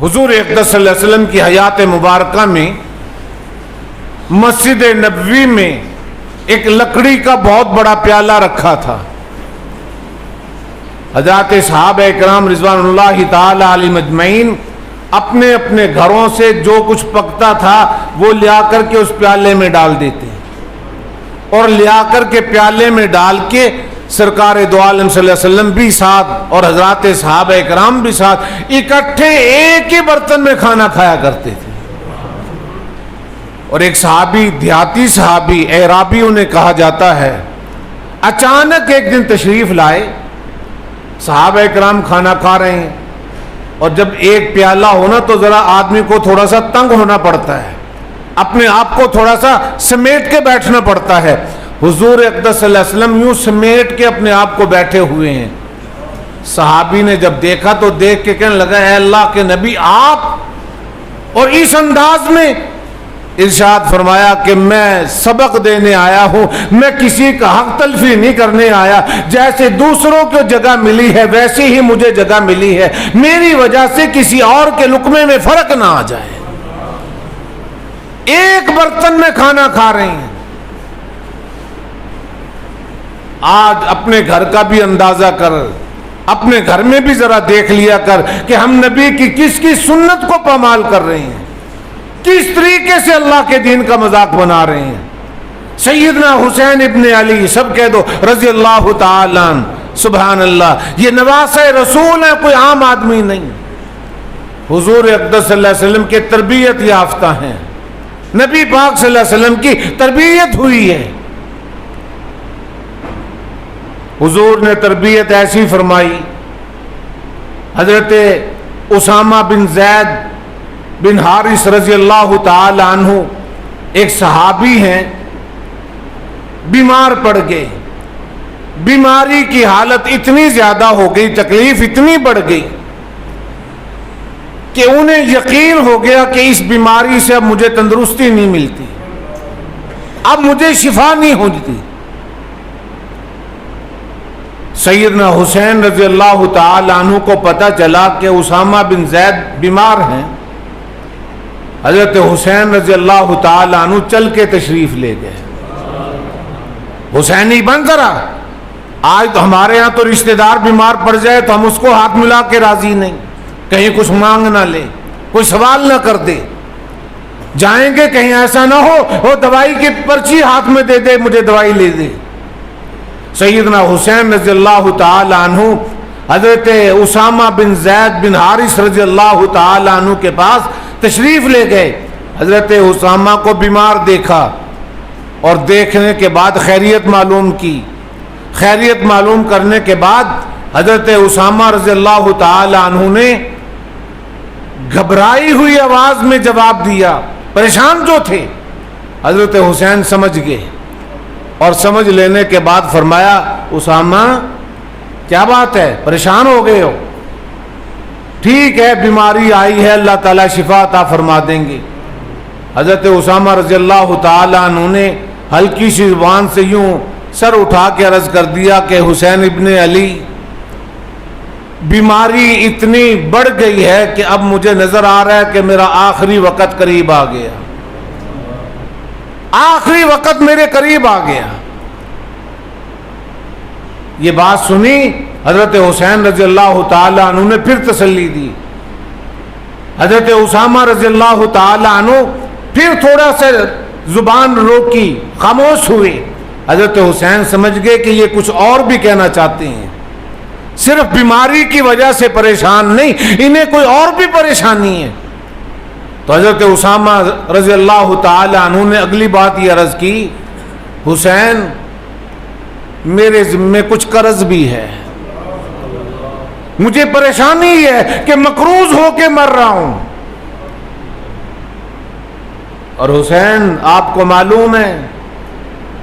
حضور اقدس صلی اللہ علیہ وسلم کی حیات مبارکہ میں مسجد نبوی میں ایک لکڑی کا بہت بڑا پیالہ رکھا تھا. حضرات صحابہ اکرام رضوان اللہ تعالی علیہم اجمعین اپنے اپنے گھروں سے جو کچھ پکتا تھا وہ لیا کر کے اس پیالے میں ڈال دیتے اور لیا کر کے پیالے میں ڈال کے سرکار دو عالم صلی اللہ علیہ وسلم بھی ساتھ اور حضرات صحابہ اکرام بھی ساتھ اکٹھے ایک ہی برتن میں کھانا کھایا کرتے تھے. اور ایک صحابی، دیہاتی صحابی، اعرابی انہیں کہا جاتا ہے، اچانک ایک دن تشریف لائے. صحابہ اکرام کھانا کھا رہے ہیں اور جب ایک پیالہ ہونا تو ذرا آدمی کو تھوڑا سا تنگ ہونا پڑتا ہے، اپنے آپ کو تھوڑا سا سمیٹ کے بیٹھنا پڑتا ہے. حضور اقدس صلی اللہ علیہ وسلم یوں سمیٹ کے اپنے آپ کو بیٹھے ہوئے ہیں. صحابی نے جب دیکھا تو دیکھ کے کہنے لگا، اے اللہ کے نبی آپ! اور اس انداز میں ارشاد فرمایا کہ میں سبق دینے آیا ہوں، میں کسی کا حق تلفی نہیں کرنے آیا. جیسے دوسروں کو جگہ ملی ہے ویسے ہی مجھے جگہ ملی ہے، میری وجہ سے کسی اور کے لقمے میں فرق نہ آ جائے. ایک برتن میں کھانا کھا رہے ہیں. آج اپنے گھر کا بھی اندازہ کر، اپنے گھر میں بھی ذرا دیکھ لیا کر کہ ہم نبی کی کس کی سنت کو پامال کر رہے ہیں، کس طریقے سے اللہ کے دین کا مذاق بنا رہے ہیں. سیدنا حسین ابن علی، سب کہہ دو رضی اللہ تعالی عنہ. سبحان اللہ، یہ نواسہ رسول ہے، کوئی عام آدمی نہیں. حضور اقدس صلی اللہ علیہ وسلم کے تربیت یافتہ ہیں، نبی پاک صلی اللہ علیہ وسلم کی تربیت ہوئی ہے. حضور نے تربیت ایسی فرمائی. حضرت اسامہ بن زید بن حارث رضی اللہ تعالی عنہ ایک صحابی ہیں، بیمار پڑ گئے. بیماری کی حالت اتنی زیادہ ہو گئی، تکلیف اتنی بڑھ گئی کہ انہیں یقین ہو گیا کہ اس بیماری سے اب مجھے تندرستی نہیں ملتی، اب مجھے شفا نہیں ہوتی. سیدنا حسین رضی اللہ تعالی عنہ کو پتہ چلا کہ اسامہ بن زید بیمار ہیں. حضرت حسین رضی اللہ تعالی عنہ چل کے تشریف لے گئے. حسینی بن ذرا. آج تو ہمارے ہاں تو رشتہ دار بیمار پڑ جائے تو ہم اس کو ہاتھ ملا کے راضی نہیں، کہیں کچھ مانگ نہ لے، کوئی سوال نہ کر دے. جائیں گے کہیں ایسا نہ ہو وہ دوائی کی پرچی ہاتھ میں دے دے، مجھے دوائی لے دے. سیدنا حسین رضی اللہ تعالی عنہ حضرت اسامہ بن زید بن حارث رضی اللہ تعالی عنہ کے پاس تشریف لے گئے. حضرت اسامہ کو بیمار دیکھا اور دیکھنے کے بعد خیریت معلوم کی. خیریت معلوم کرنے کے بعد حضرت اسامہ رضی اللہ تعالی عنہ نے گھبرائی ہوئی آواز میں جواب دیا. پریشان جو تھے حضرت حسین سمجھ گئے اور سمجھ لینے کے بعد فرمایا، اسامہ کیا بات ہے، پریشان ہو گئے ہو؟ ٹھیک ہے، بیماری آئی ہے، اللہ تعالیٰ شفا عطا فرما دیں گے. حضرت اسامہ رضی اللہ تعالی عنہ نے ہلکی سی زبان سے یوں سر اٹھا کے عرض کر دیا کہ حسین ابن علی، بیماری اتنی بڑھ گئی ہے کہ اب مجھے نظر آ رہا ہے کہ میرا آخری وقت قریب آ گیا، آخری وقت میرے قریب آ گیا. یہ بات سنی حضرت حسین رضی اللہ تعالی عنہ نے پھر تسلی دی. حضرت اسامہ رضی اللہ تعالی عنہ پھر تھوڑا سا زبان روکی، خاموش ہوئے. حضرت حسین سمجھ گئے کہ یہ کچھ اور بھی کہنا چاہتے ہیں، صرف بیماری کی وجہ سے پریشان نہیں، انہیں کوئی اور بھی پریشانی ہے. تو حضرت اسامہ رضی اللہ تعالی عنہ نے اگلی بات یہ عرض کی، حسین میرے ذمے کچھ قرض بھی ہے، مجھے پریشانی یہ ہے کہ مقروض ہو کے مر رہا ہوں. اور حسین آپ کو معلوم ہے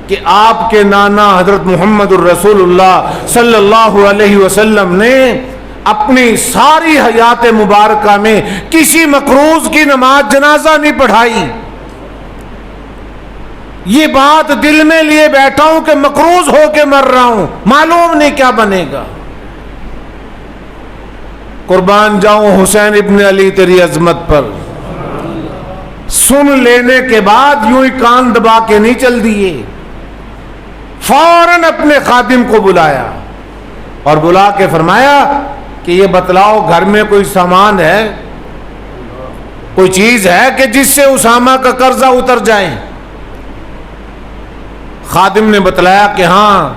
کہ آپ کے نانا حضرت محمد الرسول اللہ صلی اللہ علیہ وسلم نے اپنی ساری حیات مبارکہ میں کسی مقروض کی نماز جنازہ نہیں پڑھائی. یہ بات دل میں لیے بیٹھا ہوں کہ مقروض ہو کے مر رہا ہوں، معلوم نہیں کیا بنے گا. قربان جاؤں حسین ابن علی تیری عظمت پر. سن لینے کے بعد یوں ہی کان دبا کے نہیں چل دیے, فوراً اپنے خادم کو بلایا اور بلا کے فرمایا کہ یہ بتلاؤ گھر میں کوئی سامان ہے, کوئی چیز ہے کہ جس سے اسامہ کا قرضہ اتر جائے. خادم نے بتلایا کہ ہاں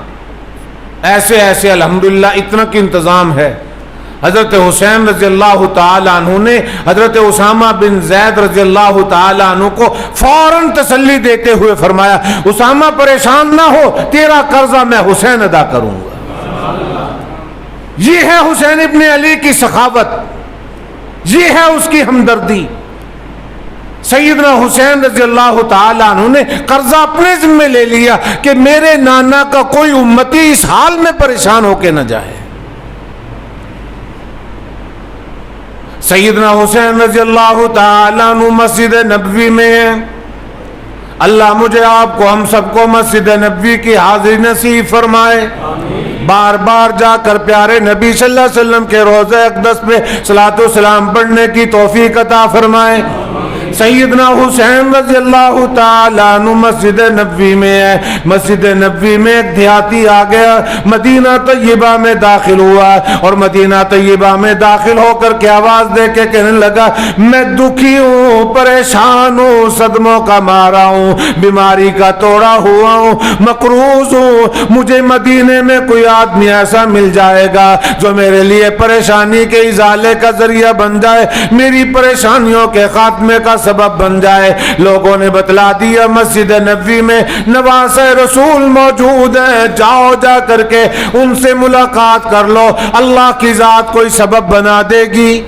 ایسے ایسے الحمدللہ اتنا کی انتظام ہے. حضرت حسین رضی اللہ تعالیٰ عنہ نے حضرت اسامہ بن زید رضی اللہ تعالیٰ عنہ کو فوراً تسلی دیتے ہوئے فرمایا اسامہ پریشان نہ ہو, تیرا قرضہ میں حسین ادا کروں گا. یہ ہے حسین ابن علی کی سخاوت, یہ ہے اس کی ہمدردی. سیدنا حسین رضی اللہ تعالیٰ عنہ نے قرضہ اپنے ذمہ لے لیا کہ میرے نانا کا کوئی امتی اس حال میں پریشان ہو کے نہ جائے. سیدنا حسین رضی اللہ تعالیٰ عنہ مسجد نبوی میں ہیں. اللہ مجھے آپ کو ہم سب کو مسجد نبوی کی حاضری نصیب فرمائے. بار بار جا کر پیارے نبی صلی اللہ علیہ وسلم کے روضہ اقدس پہ صلاۃ و سلام پڑھنے کی توفیق عطا فرمائے. سیدنا حسین رضی اللہ تعالیٰ عنہ مسجد نبوی میں ہے. مسجد نبوی میں ایک دیہاتی آ گیا, مدینہ طیبہ میں داخل ہوا اور مدینہ طیبہ میں داخل ہو کر کے آواز دے کے کہنے لگا میں دکھی ہوں, پریشان ہوں, صدموں کا مارا ہوں, بیماری کا توڑا ہوا ہوں, مقروض ہوں. مجھے مدینے میں کوئی آدمی ایسا مل جائے گا جو میرے لیے پریشانی کے ازالے کا ذریعہ بن جائے, میری پریشانیوں کے خاتمے کا سبب بن جائے. لوگوں نے بتلا دیا مسجد نبوی میں نواسہ رسول موجود ہیں, جاؤ جا کر کے ان سے ملاقات کر لو, اللہ کی ذات کوئی سبب بنا دے گی.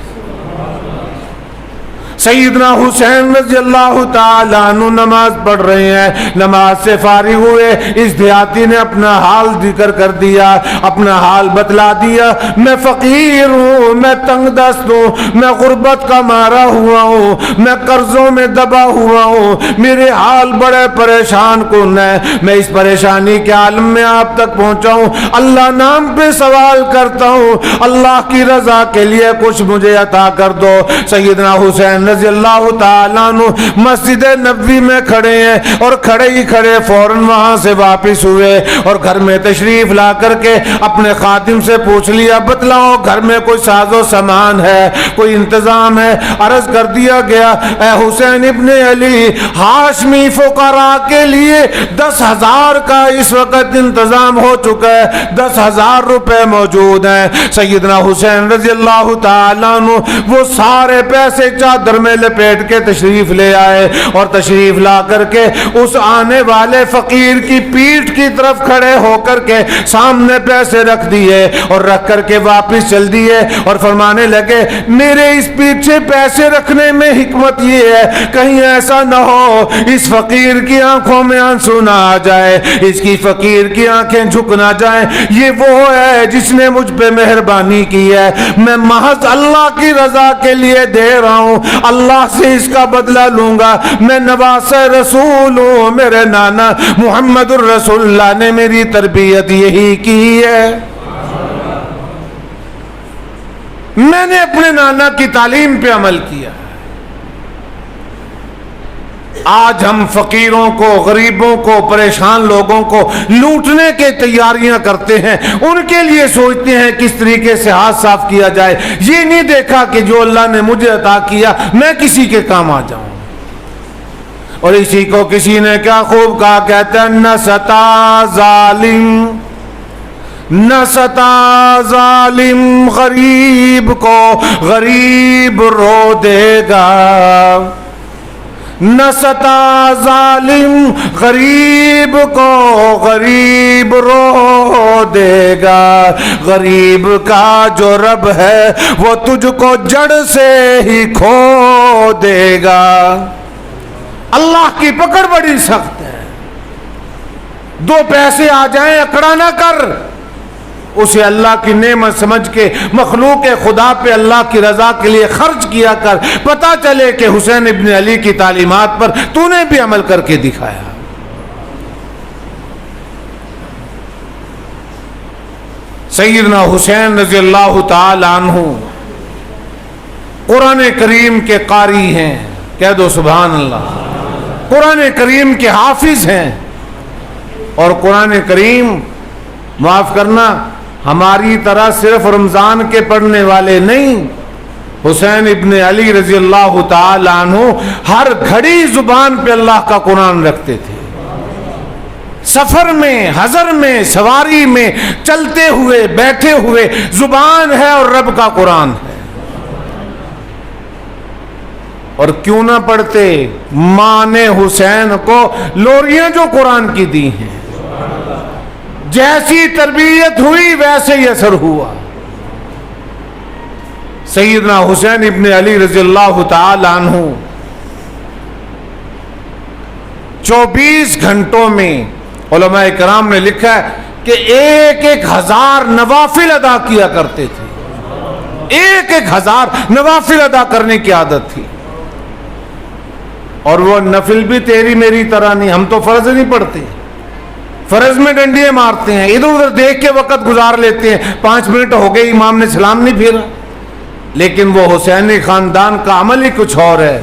سیدنا حسین رضی اللہ تعالیٰ عنہ نماز پڑھ رہے ہیں. نماز سے فارغ ہوئے اس دیہاتی نے اپنا حال ذکر کر دیا, اپنا حال بتلا دیا. میں فقیر ہوں, میں تنگ دست ہوں, میں غربت کا مارا ہوا ہوں, میں قرضوں میں دبا ہوا ہوں, میرے حال بڑے پریشان کن ہے. میں اس پریشانی کے عالم میں آپ تک پہنچا ہوں, اللہ نام پہ سوال کرتا ہوں, اللہ کی رضا کے لیے کچھ مجھے عطا کر دو. سیدنا حسین رضی اللہ تعالیٰ عنہ مسجد نبوی میں کھڑے ہیں اور کھڑے ہی کھڑے فوراً وہاں سے واپس ہوئے اور گھر میں تشریف لا کر کے اپنے خادم سے پوچھ لیا بتلاؤ گھر میں کوئی ساز و سامان ہے, کوئی انتظام ہے. عرض کر دیا گیا اے حسین ابن علی, ہاشمی فقراء کے لیے 10,000 کا اس وقت انتظام ہو چکا ہے, 10,000 روپے موجود ہیں. سیدنا حسین رضی اللہ تعالیٰ عنہ وہ سارے پیسے چادر میں لپیٹ کے تشریف لے آئے اور تشریف لا کر کے اس آنے والے فقیر کی پیٹھ کی طرف کھڑے ہو کر کے سامنے پیسے رکھ دیے اور رکھ کر کے واپس چل دیے اور فرمانے لگے میرے اس پیچھے پیسے رکھنے میں حکمت یہ ہے کہیں ایسا نہ ہو اس فقیر کی آنکھوں میں آنسو نہ آ جائے, اس کی فقیر کی آنکھیں جھک نہ جائیں. یہ وہ ہے جس نے مجھ پہ مہربانی کی ہے, میں محض اللہ کی رضا کے لیے دے رہا ہوں, اللہ سے اس کا بدلہ لوں گا. میں نواسہ رسول ہوں, میرے نانا محمد الرسول اللہ نے میری تربیت یہی کی ہے, میں نے اپنے نانا کی تعلیم پہ عمل کیا. آج ہم فقیروں کو, غریبوں کو, پریشان لوگوں کو لوٹنے کے تیاریاں کرتے ہیں, ان کے لیے سوچتے ہیں کس طریقے سے ہاتھ صاف کیا جائے. یہ نہیں دیکھا کہ جو اللہ نے مجھے عطا کیا میں کسی کے کام آ جاؤں. اور اسی کو کسی نے کیا خوب کہا, کہتے ہیں نہ ستا ظالم, نہ ستا ظالم غریب کو غریب رو دے گا, نہ ستا ظالم غریب کو غریب رو دے گا. غریب کا جو رب ہے وہ تجھ کو جڑ سے ہی کھو دے گا. اللہ کی پکڑ بڑی سخت ہے. 2 پیسے آ جائیں اکڑا نہ کر, اسے اللہ کی نعمت سمجھ کے مخلوق خدا پہ اللہ کی رضا کے لیے خرچ کیا کر. پتہ چلے کہ حسین ابن علی کی تعلیمات پر تو نے بھی عمل کر کے دکھایا. سیدنا حسین رضی اللہ تعالی عنہ قرآن کریم کے قاری ہیں، کہہ دو سبحان اللہ، قرآن کریم کے حافظ ہیں، اور قرآن کریم معاف کرنا ہماری طرح صرف رمضان کے پڑھنے والے نہیں، حسین ابن علی رضی اللہ تعالی عنہ ہر گھڑی زبان پہ اللہ کا قرآن رکھتے تھے، سفر میں، حضر میں، سواری میں، چلتے ہوئے، بیٹھے ہوئے، زبان ہے اور رب کا قرآن ہے۔ اور کیوں نہ پڑھتے؟ ماں نے حسین کو لوریاں جو قرآن کی دی ہیں، جیسی تربیت ہوئی ویسے ہی اثر ہوا۔ سیدنا حسین ابن علی رضی اللہ تعالی عنہ 24 گھنٹوں میں علماء کرام نے لکھا ہے کہ 1,000 نوافل ادا کیا کرتے تھے، 1,000 نوافل ادا کرنے کی عادت تھی، اور وہ نفل بھی تیری میری طرح نہیں، ہم تو فرض نہیں پڑھتے، فرض میں ڈنڈیاں مارتے ہیں، ادھر ادھر دیکھ کے وقت گزار لیتے ہیں، 5 منٹ ہو گئے امام نے سلام نہیں پھیرا، لیکن وہ حسینی خاندان کا عمل ہی کچھ اور ہے۔